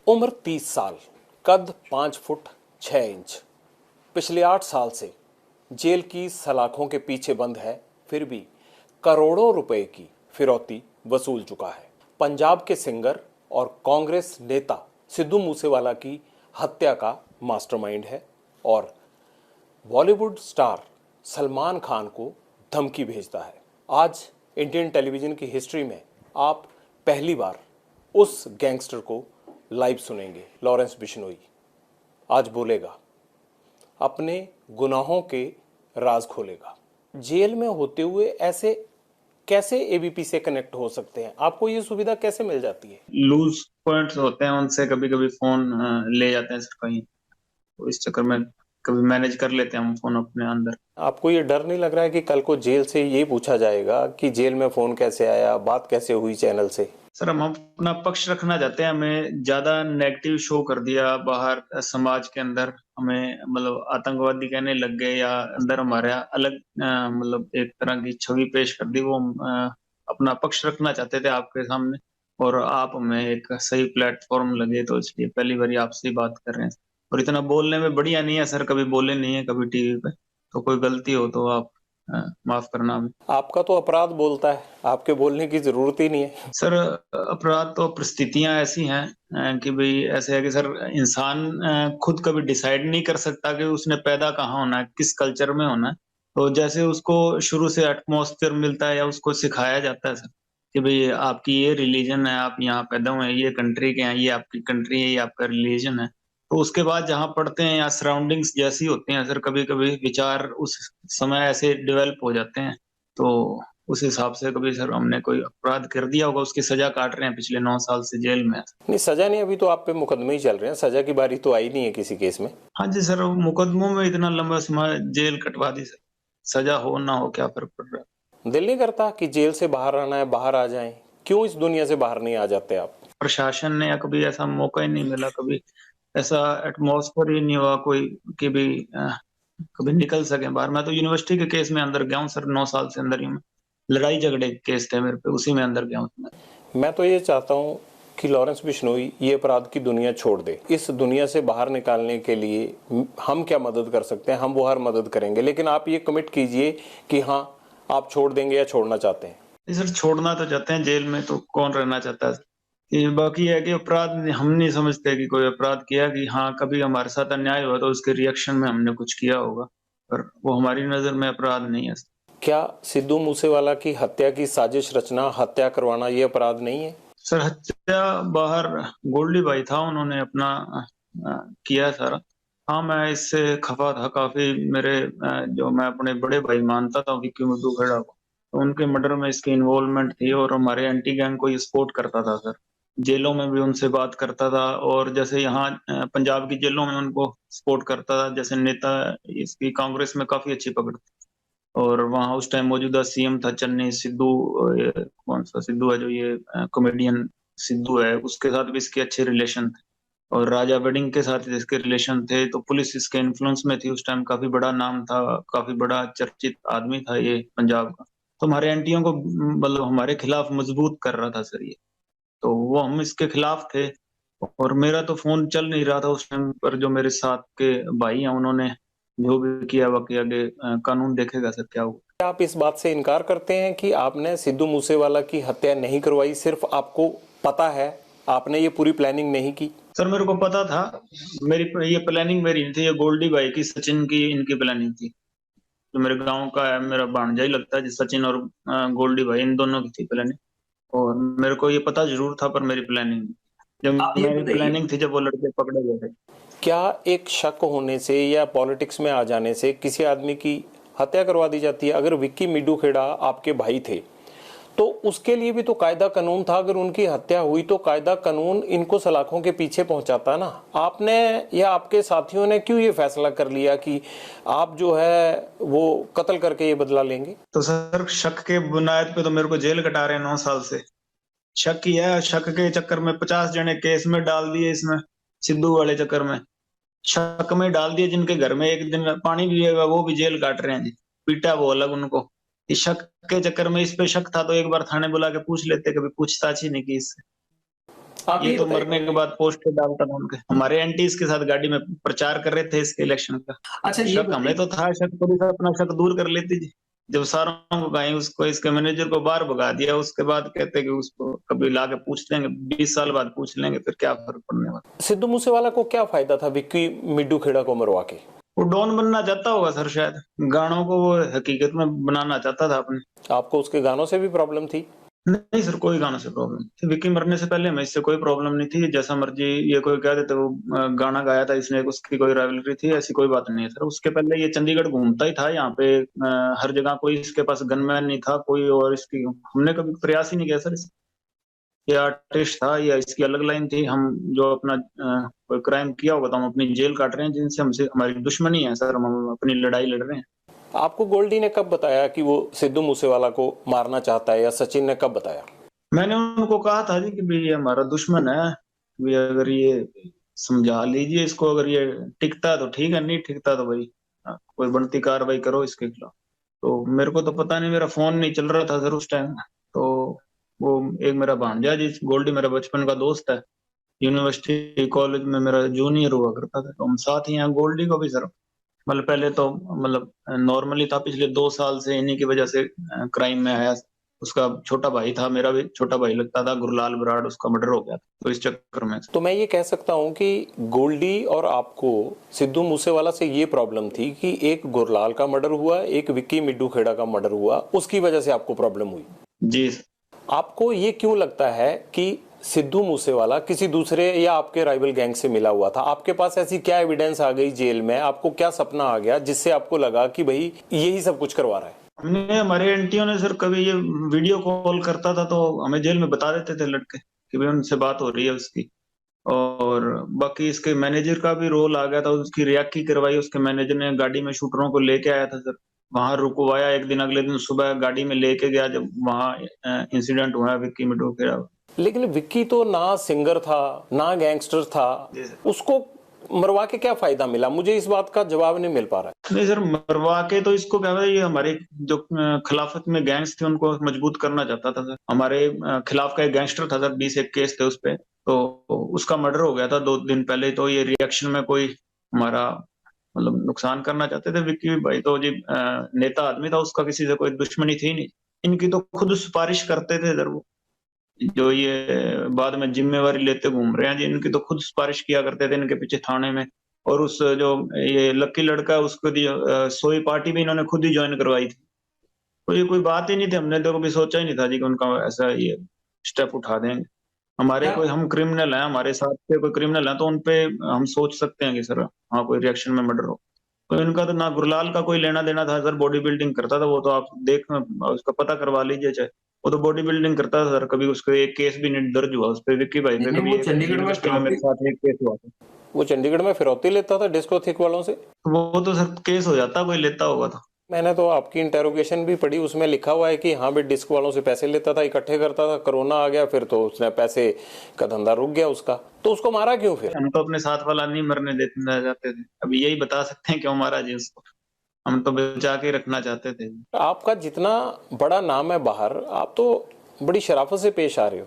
उम्र 30 साल, कद 5 फुट 6 इंच। पिछले 8 साल से जेल की सलाखों के पीछे बंद है, फिर भी करोड़ों रुपए की फिरौती वसूल चुका है। पंजाब के सिंगर और कांग्रेस नेता सिद्धू मूसेवाला की हत्या का मास्टरमाइंड है और बॉलीवुड स्टार सलमान खान को धमकी भेजता है। आज इंडियन टेलीविजन की हिस्ट्री में आप पहली बार उस गैंगस्टर को लाइव सुनेंगे। लॉरेंस बिश्नोई आज बोलेगा, अपने गुनाहों के राज खोलेगा। जेल में होते हुए ऐसे कैसे एबीपी से कनेक्ट हो सकते हैं? आपको ये सुविधा कैसे मिल जाती है? लूज पॉइंट्स होते हैं, उनसे कभी कभी फोन ले जाते हैं सर कहीं, तो इस चक्कर में कभी मैनेज कर लेते हैं हम फोन अपने अंदर। आपको ये डर नहीं लग रहा है कि कल को जेल से ये पूछा जाएगा कि जेल में फोन कैसे आया, बात कैसे हुई चैनल से? सर हम अपना पक्ष रखना चाहते हैं, हमें ज्यादा नेगेटिव शो कर दिया बाहर समाज के अंदर, हमें मतलब आतंकवादी कहने लग गए या अंदर हमारे अलग मतलब एक तरह की छवि पेश कर दी। वो हम अपना पक्ष रखना चाहते थे आपके सामने, और आप हमें एक सही प्लेटफॉर्म लगे, तो इसलिए पहली बार आपसे ही बात कर रहे हैं। और इतना बोलने में बढ़िया नहीं है सर, कभी बोले नहीं है कभी टीवी पे, तो कोई गलती हो तो आप माफ करना हमें। आपका तो अपराध बोलता है, आपके बोलने की जरूरत ही नहीं है। सर अपराध तो परिस्थितियां ऐसी हैं कि भाई ऐसे है कि सर इंसान खुद कभी डिसाइड नहीं कर सकता कि उसने पैदा कहाँ होना है, किस कल्चर में होना है। तो जैसे उसको शुरू से एटमॉस्फेयर मिलता है या उसको सिखाया जाता है सर कि भाई आपकी ये रिलीजन है, आप यहाँ पैदा हुए हैं, ये कंट्री के हैं, ये आपकी कंट्री है, ये आपका रिलीजन है। तो उसके बाद जहाँ पढ़ते हैं या सराउंडिंग्स जैसी होती हैं सर, कभी कभी विचार उस समय ऐसे डेवलप हो जाते हैं। तो उस हिसाब से कभी सर हमने कोई अपराध कर दिया होगा, उसकी सजा काट रहे हैं पिछले 9 साल से जेल में। नहीं, सजा नहीं, अभी तो आप पे मुकदमे ही चल रहे हैं, सजा की बारी तो आई नहीं है किसी केस में। हाँ जी सर, मुकदमों में इतना लंबा समय जेल कटवा दी सर, सजा हो ना हो क्या फर्क पड़ रहा है। दिल नहीं करता कि जेल से बाहर आना है, बाहर आ जाएं? क्यों इस दुनिया से बाहर नहीं आ जाते आप? प्रशासन ने या कभी ऐसा मौका ही नहीं मिला, कभी ऐसा एटमॉस्फेयर ही नहीं हुआ कोई कि भी कभी निकल सके बाहर। मैं तो यूनिवर्सिटी के केस में अंदर गया हूँ सर, 9 साल से अंदर ही मैं, लड़ाई झगड़े के केस थे मेरे पे, उसी में अंदर गया हूँ मैं। मैं तो ये चाहता हूँ कि लॉरेंस बिश्नोई ये अपराध की दुनिया छोड़ दे। इस दुनिया से बाहर निकालने के लिए हम क्या मदद कर सकते हैं, हम वो हर मदद करेंगे, लेकिन आप ये कमिट कीजिए कि हाँ, आप छोड़ देंगे या छोड़ना चाहते हैं। नहीं सर, छोड़ना तो चाहते हैं, जेल में तो कौन रहना चाहता है। ये बाकी है कि अपराध हम नहीं समझते कि कोई अपराध किया, कि हाँ कभी हमारे साथ अन्याय हुआ तो उसके रिएक्शन में हमने कुछ किया होगा, पर वो हमारी नजर में अपराध नहीं है। क्या सिद्धू मूसेवाला की हत्या की साजिश रचना, हत्या करवाना ये अपराध नहीं है? सर हत्या बाहर गोल्डी भाई था, उन्होंने अपना किया सर। हाँ मैं इससे खफा था काफी, मेरे जो मैं अपने बड़े भाई मानता था विक्की मुद्दू खेड़ा को, तो उनके मर्डर में इसकी इन्वॉल्वमेंट थी, और हमारे एंटी गैंग को ये सपोर्ट करता था सर। जेलों में भी उनसे बात करता था, और जैसे यहाँ पंजाब की जेलों में उनको सपोर्ट करता था, जैसे नेता इसकी कांग्रेस में काफी अच्छी पकड़ थी। और वहाँ उस टाइम मौजूदा सीएम था चन्नी सिद्धू, कौन सा सिद्धू है जो ये कॉमेडियन सिद्धू है, उसके साथ भी इसके अच्छे रिलेशन थे। और राजा वेडिंग के साथ इसके रिलेशन थे, तो पुलिस इसके इन्फ्लुएंस में थी उस टाइम, काफी बड़ा नाम था, काफी बड़ा चर्चित आदमी था ये पंजाब का। तो हमारे एंटियों को मतलब हमारे खिलाफ मजबूत कर रहा था सर ये, तो वो हम इसके खिलाफ थे। और मेरा तो फोन चल नहीं रहा था उस टाइम पर, जो मेरे साथ के भाई हैं उन्होंने जो भी किया बाकी आगे कानून देखेगा सर क्या हुआ। क्या आप इस बात से इनकार करते हैं कि आपने सिद्धू मूसेवाला की हत्या नहीं करवाई, सिर्फ आपको पता है, आपने ये पूरी प्लानिंग नहीं की? सर मेरे को पता था, मेरी ये प्लानिंग मेरी नहीं थी, ये गोल्डी भाई की, सचिन की, इनकी प्लानिंग थी। जो मेरे गांव का है, मेरा भांजा ही लगता है, जिस सचिन और गोल्डी भाई, इन दोनों की थी प्लानिंग। और मेरे को ये पता जरूर था, पर मेरी प्लानिंग नहीं। आप जब ये मेरी बताइए, प्लानिंग थी जब वो लड़के पकड़े गए थे। क्या एक शक होने से या पॉलिटिक्स में आ जाने से किसी आदमी की हत्या करवा दी जाती है? अगर विक्की मिड्डू खेड़ा आपके भाई थे तो उसके लिए भी तो कायदा कानून था, अगर उनकी हत्या हुई तो कायदा कानून इनको सलाखों के पीछे पहुंचाता ना। आपने या आपके साथियों ने क्यों ये फैसला कर लिया कि आप जो है वो कत्ल करके ये बदला लेंगे? तो सर शक के बुनियाद पे तो मेरे को जेल कटा रहे हैं 9 साल से। शक ही है, शक के चक्कर में 50 जने केस में डाल दिए इसमें, सिद्धू वाले चक्कर में शक में डाल दिए, जिनके घर में एक दिन पानी भी पिएगा वो भी जेल काट रहे हैं जी। पीटा वो अलग उनको, इस शक के चक्कर में। इस पे शक था तो एक बार थाने बुला के पूछ लेते, कभी पूछताछ ही नहीं की इससे। आप ये ये तो बताइए। मरने के बाद पोस्टर डालता था उनके, हमारे एंटीज के साथ गाड़ी में प्रचार कर रहे थे इसके इलेक्शन का। अच्छा ये शक हमें बताइए। तो था, शक पुलिस अपना शक दूर कर लेती थी। जब सारों को कहीं उसको इसके मैनेजर को बाहर भगा दिया, उसके बाद कहते कि उसको कभी लाके पूछ लेंगे, 20 साल बाद पूछ लेंगे, फिर क्या फर्क पड़ने वाला। सिद्धू मूसेवाला को क्या फायदा था विक्की मिड्डू खेड़ा को मरवा के? वो डॉन बनना चाहता होगा सर, शायद गानों को वो हकीकत में बनाना चाहता था अपने। आपको उसके गानों से भी प्रॉब्लम थी? नहीं सर, कोई गानों से प्रॉब्लम नहीं थी। विक्की मरने से पहले हमें इससे कोई प्रॉब्लम नहीं थी, जैसा मर्जी ये कोई कह देते वो गाना गाया था इसने, उसकी कोई राइवलरी थी, ऐसी कोई बात नहीं है सर। उसके पहले ये चंडीगढ़ घूमता ही था यहाँ पे, हर जगह कोई इसके पास गनमैन नहीं था कोई, और इसकी हमने कभी प्रयास ही नहीं किया सर। ये आर्टिस्ट था या इसकी अलग लाइन थी, हम जो अपना कोई क्राइम किया होगा तो हम अपनी जेल काट रहे हैं, जिनसे हमसे हमारी दुश्मनी है सर, हम अपनी लड़ाई लड़ रहे हैं। आपको गोल्डी ने कब बताया कि वो सिद्धू मूसेवाला को मारना चाहता है, या सचिन ने कब बताया? मैंने उनको कहा था जी कि भाई ये हमारा दुश्मन है, भी अगर ये समझा लीजिए इसको, अगर ये टिकता है तो ठीक है, नहीं टिकता तो भाई कोई बनती कार्रवाई करो इसके खिलाफ। तो मेरे को तो पता नहीं, मेरा फोन नहीं चल रहा था सर उस टाइम। तो वो एक मेरा भांजा जी गोल्डी, मेरा बचपन का दोस्त है, यूनिवर्सिटी कॉलेज में मेरा जूनियर हुआ करता था, तो हम साथ ही हैं। गोल्डी को भी सर मतलब पहले तो मतलब नॉर्मली था, पिछले 2 साल से इन्हीं की वजह से क्राइम में आया। उसका छोटा भाई था, मेरा भी छोटा भाई लगता था, गुरलाल बराड़, उसका मर्डर हो गया था, तो इस चक्कर में। तो मैं ये कह सकता हूँ कि गोल्डी और आपको सिद्धू मूसेवाला से ये प्रॉब्लम थी कि एक गुरलाल का मर्डर हुआ, एक विक्की मिड्डू खेड़ा का मर्डर हुआ, उसकी वजह से आपको प्रॉब्लम हुई। जी। आपको ये क्यों लगता है कि सिद्धू मूसेवाला किसी दूसरे या आपके राइवल गैंग से मिला हुआ था? आपके पास ऐसी क्या एविडेंस आ गई जेल में, आपको क्या सपना आ गया जिससे आपको लगा कि भाई यही सब कुछ करवा रहा है? हमने हमारे एंटियों ने सर, कभी ये वीडियो कॉल करता था तो हमें जेल में बता देते थे लड़के कि भाई उनसे बात हो रही है उसकी। और बाकी इसके मैनेजर का भी रोल आ गया था, उसकी रियाकी करवाई उसके मैनेजर ने, गाड़ी में शूटरों को लेके आया था सर, वहां रुकवाया एक दिन, अगले दिन सुबह गाड़ी में लेके गया जब वहां इंसिडेंट हुआ विक्की मिडो के। लेकिन विक्की तो ना सिंगर था ना गैंगस्टर था, उसको मरवा के क्या फायदा मिला? मुझे इस बात का जवाब नहीं मिल पा रहा है। नहीं सर, मरवा के तो इसको क्या है, ये हमारे जो खिलाफत में गैंग्स थे उनको मजबूत करना चाहता था सर। हमारे खिलाफ का एक गैंगस्टर था सर, 20 एक केस थे उस पे, तो उसका मर्डर हो गया था 2 दिन पहले। तो ये रिएक्शन में कोई हमारा मतलब नुकसान करना चाहते थे। विक्की भाई तो जी नेता आदमी था, उसका किसी से कोई दुश्मनी थी नहीं। इनकी तो खुद सिफारिश करते थे सर वो, जो ये बाद में जिम्मेवारी लेते घूम रहे हैं जी, इनकी तो खुद सिफारिश किया करते थे इनके पीछे थाने में। और उस जो ये लक्की लड़का है उसको सोई पार्टी भी इन्होंने खुद ही ज्वाइन करवाई थी। तो ये कोई बात ही नहीं थी, हमने तो कभी सोचा ही नहीं था जी कि उनका ऐसा ये स्टेप उठा देंगे। हमारे कोई हम क्रिमिनल हैं, हमारे साथ के कोई क्रिमिनल हैं तो उनपे हम सोच सकते हैं कि सर हाँ कोई रिएक्शन में मर्डर हो। तो इनका तो ना गुरलाल का कोई लेना देना था सर, बॉडी बिल्डिंग करता था वो, तो आप देख उसका पता करवा लीजिए चाहे। वो तो बॉडी बिल्डिंग करता था सर, कभी उसके एक केस भी नहीं दर्ज हुआ उस पे, विक्की भाई पे नहीं, कभी वो एक चंडीगढ़ में यूनिवर्सिटी में मेरे साथ एक केस हुआ था। वो चंडीगढ़ में फिरौती लेता था डिस्को थिक वालों से। वो तो सर केस हो जाता कोई लेता होगा तो। मैंने तो आपकी इंटेरोगेशन भी पढ़ी, उसमें लिखा हुआ है कि हाँ भाई डिस्क वालों से पैसे लेता था, इकट्ठे करता था, कोरोना आ गया फिर तो उसने पैसे का धंधा रुक गया उसका। तो उसको मारा क्यों फिर? हम तो अपने साथ वाला नहीं मरने देते जाते थे, अभी यही बता सकते हैं क्यों मारा जी उसको, हम तो बचा के रखना चाहते थे। आपका जितना बड़ा नाम है बाहर, आप तो बड़ी शराफत से पेश आ रहे हो।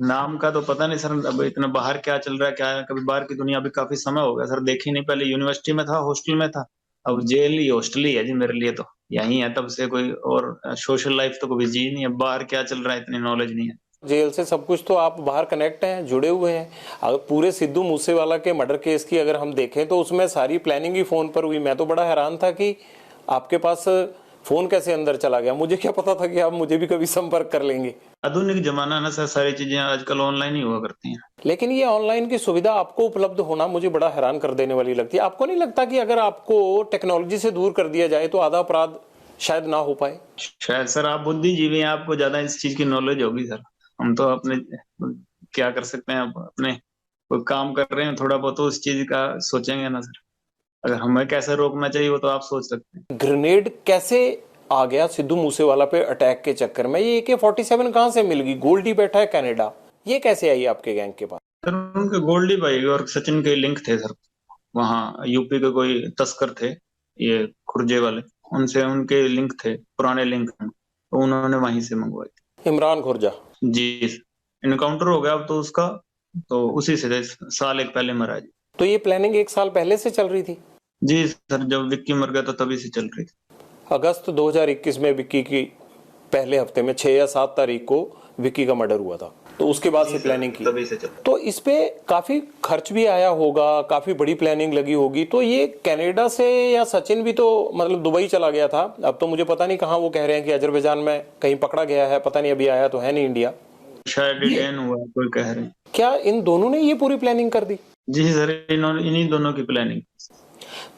नाम का तो पता नहीं सर, अब इतना बाहर क्या चल रहा है क्या है, कभी बाहर की दुनिया भी काफी समय हो गया सर देखी नहीं। पहले यूनिवर्सिटी में था, हॉस्टल में था, अब जेल ही हॉस्टल ही है जी मेरे लिए तो। यही है तब से, कोई और सोशल लाइफ तो कभी जी नहीं है, बाहर क्या चल रहा है इतनी नॉलेज नहीं है। जेल से सब कुछ तो आप बाहर कनेक्ट हैं, जुड़े हुए हैं। अगर पूरे सिद्धू मूसेवाला के मर्डर केस की अगर हम देखें तो उसमें सारी प्लानिंग ही फोन पर हुई। मैं तो बड़ा हैरान था कि आपके पास फोन कैसे अंदर चला गया। मुझे क्या पता था कि आप मुझे भी कभी संपर्क कर लेंगे। आधुनिक जमाना ना सर, सारी चीजें आजकल ऑनलाइन ही हुआ करती हैं। लेकिन ये ऑनलाइन की सुविधा आपको उपलब्ध होना मुझे बड़ा हैरान कर देने वाली लगती है। आपको नहीं लगता कि अगर आपको टेक्नोलॉजी से दूर कर दिया जाए तो आधा अपराध शायद ना हो पाए? शायद सर आप बुद्धिजीवी हैं, आपको ज्यादा इस चीज की नॉलेज होगी सर। हम तो अपने क्या कर सकते हैं, अपने कोई काम कर रहे हैं थोड़ा बहुत तो उस चीज का सोचेंगे ना सर। अगर हमें कैसे रोकना चाहिए वो तो आप सोच सकते हैं। ग्रेनेड कैसे आ गया सिद्धू मूसेवाला पे अटैक के चक्कर में? ये AK-47 कहां से मिल गई? गोल्डी बैठा है कनाडा, ये कैसे आई आपके गैंग के पास? सर उनके गोल्डी भाई और सचिन के लिंक थे सर, वहाँ यूपी के कोई तस्कर थे ये खुर्जे वाले, उनसे उनके लिंक थे, पुराने लिंक, तो उन्होंने वहीं से मंगवाई थी। इमरान खुर्जा। जी। इनकाउंटर हो गया अब तो उसका, तो उसी से साल एक पहले मरा जी। तो ये प्लानिंग 1 साल पहले से चल रही थी? जी सर, जब विक्की मर गया तो तभी से चल रही थी। अगस्त 2021 में विक्की की पहले हफ्ते में 6 या 7 तारीख को विक्की का मर्डर हुआ था, तो उसके बाद से प्लानिंग की। तभी से चल। तो इस पे काफी खर्च भी आया होगा, काफी बड़ी प्लानिंग लगी होगी। तो ये कनाडा से, या सचिन भी तो मतलब दुबई चला गया था, अब तो मुझे पता नहीं कहाँ, वो कह रहे हैं कि अजरबैजान में कहीं पकड़ा गया है, पता नहीं अभी आया तो है नहीं इंडिया, शायद डिटेन हुआ कोई कह रहे हैं। क्या इन दोनों ने ये पूरी प्लानिंग कर दी? जी सर, इन्हीं दोनों की प्लानिंग।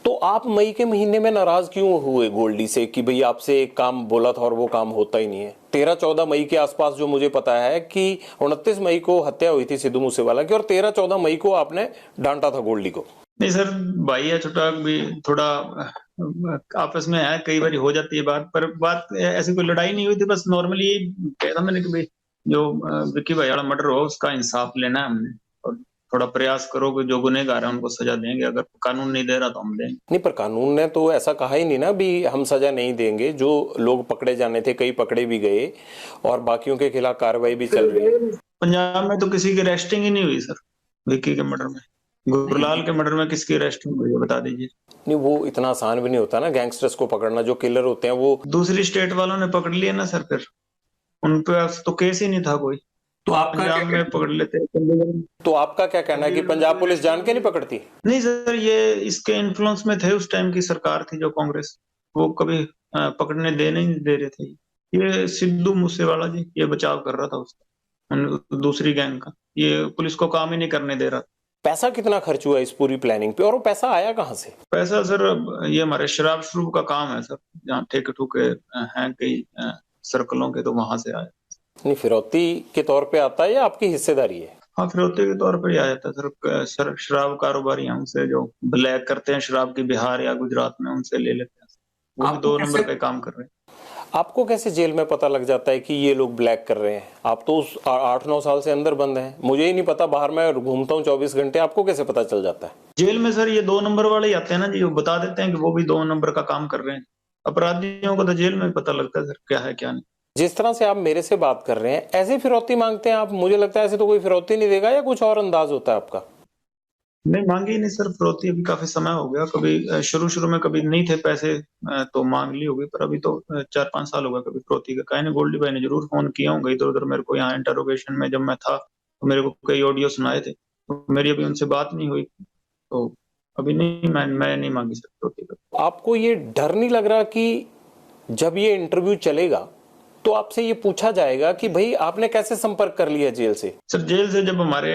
तो आप मई के महीने में नाराज क्यों हुए गोल्डी से कि भाई आपसे एक काम बोला था और वो काम होता ही नहीं है? 13-14 मई के आसपास जो मुझे पता है कि 29 मई को हत्या हुई थी सिद्धू मूसेवाला की, और 13-14 मई को आपने डांटा था गोल्डी को। नहीं सर, भाई या छोटा भी थोड़ा आपस में है, कई बार हो जाती है बात, पर बात ऐसी कोई लड़ाई नहीं हुई थी, बस नॉर्मली यही कहा था मैंने कि भाई जो विक्की भाई वाला मर्डर हो उसका इंसाफ लेना है हमने, और थोड़ा प्रयास करो कि जो गुनहगार है उनको सजा देंगे, अगर कानून नहीं दे रहा तो हम देंगे। नहीं, पर कानून ने तो ऐसा कहा ही नहीं ना भी हम सजा नहीं देंगे। जो लोग पकड़े जाने थे कई पकड़े भी गए और बाकियों के खिलाफ कार्रवाई भी चल रही है। पंजाब में तो किसी की अरेस्टिंग ही नहीं हुई सर, विक्की के मर्डर में। गुरलाल के मर्डर में किसकी अरेस्टिंग हुई है बता दीजिए। नहीं, वो इतना आसान भी नहीं होता ना गैंगस्टर्स को पकड़ना, जो किलर होते हैं वो। दूसरी स्टेट वालों ने पकड़ लिया ना सर, फिर उन पे तो केस ही नहीं था कोई, तो आपका पंजाब में पकड़ लेते। तो आपका क्या कहना है कि पंजाब पुलिस जान के नहीं पकड़ती? नहीं सर, ये इसके इन्फ्लुएंस में थे, उस टाइम की सरकार थी जो कांग्रेस, वो कभी पकड़ने दे नहीं दे रहे थे। ये सिद्धू मूसेवाला जी ये बचाव कर रहा था उसका, दूसरी गैंग का, ये पुलिस को काम ही नहीं करने दे रहा। पैसा कितना खर्च हुआ इस पूरी प्लानिंग पे, और वो पैसा आया कहाँ से? पैसा सर, ये हमारे शराब शुरू का काम है सर, जहाँ ठेके ठुके हैं कई सर्कलों के, तो वहां से आया। नहीं, फिरौती के तौर पे आता है या आपकी हिस्सेदारी है? हाँ, फिरौती के तौर पर ही आ जाता है सर शराब कारोबारी हमसे जो ब्लैक करते हैं शराब की, बिहार या गुजरात में, उनसे ले लेते हैं। वो भी 2 नंबर पे काम कर रहे हैं। आपको कैसे जेल में पता लग जाता है कि ये लोग ब्लैक कर रहे हैं? आप तो उस 8-9 साल से अंदर बंद हैं, मुझे ही नहीं पता, बाहर मैं घूमता हूँ 24 घंटे, आपको कैसे पता चल जाता है? जेल में सर ये 2 नंबर वाले ही आते हैं ना जी, वो बता देते हैं कि वो भी 2 नंबर का काम कर रहे हैं। अपराधियों को तो जेल में पता लगता है सर क्या है क्या नहीं। जिस तरह से आप मेरे से बात कर रहे हैं, ऐसे फिरौती मांगते हैं आप? मुझे लगता है ऐसे तो कोई फिरौती नहीं देगा, या कुछ और अंदाज होता है आपका? नहीं, मांगी ही नहीं सर फिरौती, अभी काफी समय हो गया। कभी शुरू में कभी नहीं थे पैसे तो मांग ली होगी, पर अभी तो 4-5 साल हो गए कभी फिरौती का। कहीं गोल्डी भाई ने जरूर फोन किया होगा इधर उधर मेरे को, यहाँ इंटरोगेशन में जब मैं था तो मेरे को कई ऑडियो सुनाए थे, तो मेरी अभी उनसे बात नहीं हुई, तो अभी नहीं, मैं नहीं मांगी सर फिरौती का। आपको ये डर नहीं लग रहा कि जब ये इंटरव्यू चलेगा तो आपसे ये पूछा जाएगा कि भाई आपने कैसे संपर्क कर लिया जेल से? सर जेल से जब हमारे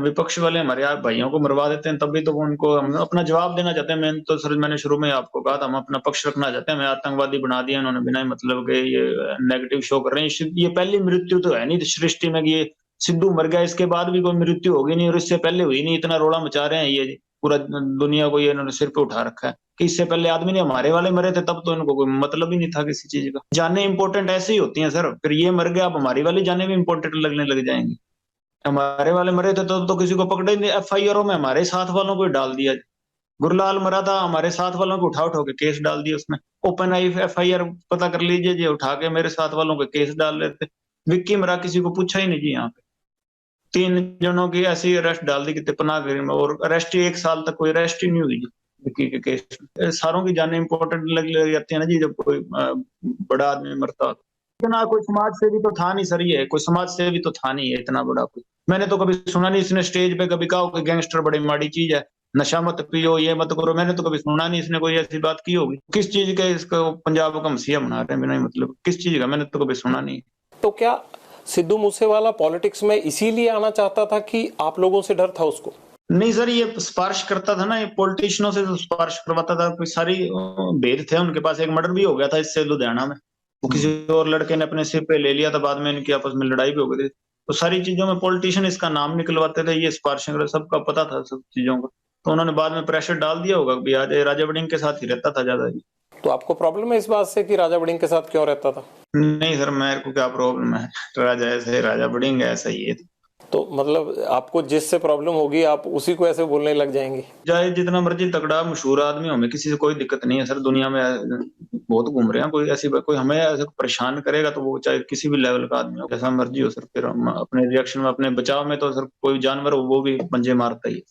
विपक्ष वाले हमारे आप भाइयों को मरवा देते हैं, तब भी तो वो उनको हम अपना जवाब देना चाहते हैं। मैं तो सर, मैंने शुरू में आपको कहा था, हम अपना पक्ष रखना चाहते हैं। हमें आतंकवादी बना दिया इन्होंने बिना ही मतलब के, ये नेगेटिव शो कर रहे हैं। ये पहली मृत्यु तो है नहीं सृष्टि में कि ये सिद्धू मर गया, इसके बाद भी कोई मृत्यु होगी नहीं, और इससे पहले हुई नहीं। इतना रोला मचा रहे हैं ये, पूरा दुनिया को ये इन्होंने सिर पे उठा रखा है कि इससे पहले आदमी नहीं, हमारे वाले मरे थे तब तो इनको कोई मतलब ही नहीं था किसी चीज का। जाने इंपॉर्टेंट ऐसे ही होती हैं सर, फिर ये मर गया, अब हमारी वाली जाने भी इंपॉर्टेंट लगने लग जाएंगी। हमारे वाले मरे थे तो किसी को पकड़े नहीं, एफआईआर में हमारे साथ वालों को डाल दिया। गुरलाल मरा था, हमारे साथ वालों को उठा के केस डाल दिया उसमें। ओपन आई एफआईआर पता कर लीजिए जी, उठा के मेरे साथ वालों के केस डाल रहे थे। विक्की मरा, किसी को पूछा ही नहीं जी। यहाँ पे 3 जनों की ऐसी अरेस्ट डाल दी कि पनाहगिरी में, और अरेस्ट ही 1 साल तक कोई अरेस्ट ही नहीं हुई जी विक्की के केस में। सारों की जाने इंपॉर्टेंट लग जाती है ना जी, जब कोई बड़ा आदमी मरता हो। इतना कोई समाज सेवी तो था नहीं सर, ये कोई समाज सेवी तो था नहीं है इतना बड़ा कोई। मैंने तो कभी सुना नहीं इसने स्टेज पे कभी कहा कि गैंगस्टर बड़ी माड़ी चीज है, नशा मत पियो, ये मत करो। मैंने तो कभी सुना नहीं इसने कोई ऐसी बात की होगी। किस चीज का इसको पंजाब का मसीहा बना रहे हैं बिना मतलब, किस चीज का? मैंने तो कभी सुना नहीं। तो क्या सिद्धू मूसेवाला पॉलिटिक्स में इसीलिए आना चाहता था कि आप लोगों से डर था उसको? नहीं सर, ये सिफारिश करता था ना, ये पॉलिटिशियनों से तो सिफारिश करवाता था। कोई सारी भेद थे उनके पास। एक मर्डर भी हो गया था इससे लुधियाना में, वो किसी और लड़के ने अपने सिर पे ले लिया था, बाद में इनकी आपस में लड़ाई भी हो गई थी। तो सारी चीजों में पॉलिटिशियन इसका नाम निकलवाते थे, ये सिफारिश सबका पता था सब चीजों का। तो उन्होंने बाद में प्रेशर डाल दिया होगा कि आज राजा वड़िंग के साथ ही रहता था ज्यादा जी। तो आपको प्रॉब्लम है इस बात से कि राजा वड़िंग के साथ क्यों रहता था? नहीं सर, मेरे को क्या प्रॉब्लम है, राजा ऐसे राजा वड़िंग ऐसा ही है। तो मतलब आपको जिससे प्रॉब्लम होगी आप उसी को ऐसे बोलने लग जाएंगे? चाहे जितना मर्जी तगड़ा मशहूर आदमी हो, हमें किसी से कोई दिक्कत नहीं है सर। दुनिया में बहुत घूम रहे हैं, कोई ऐसी कोई हमें ऐसे परेशान करेगा तो वो चाहे किसी भी लेवल का आदमी हो, जैसा मर्जी हो सर, फिर हम अपने रिएक्शन में, अपने बचाव में तो सर कोई जानवर हो वो भी पंजे मारता ही है।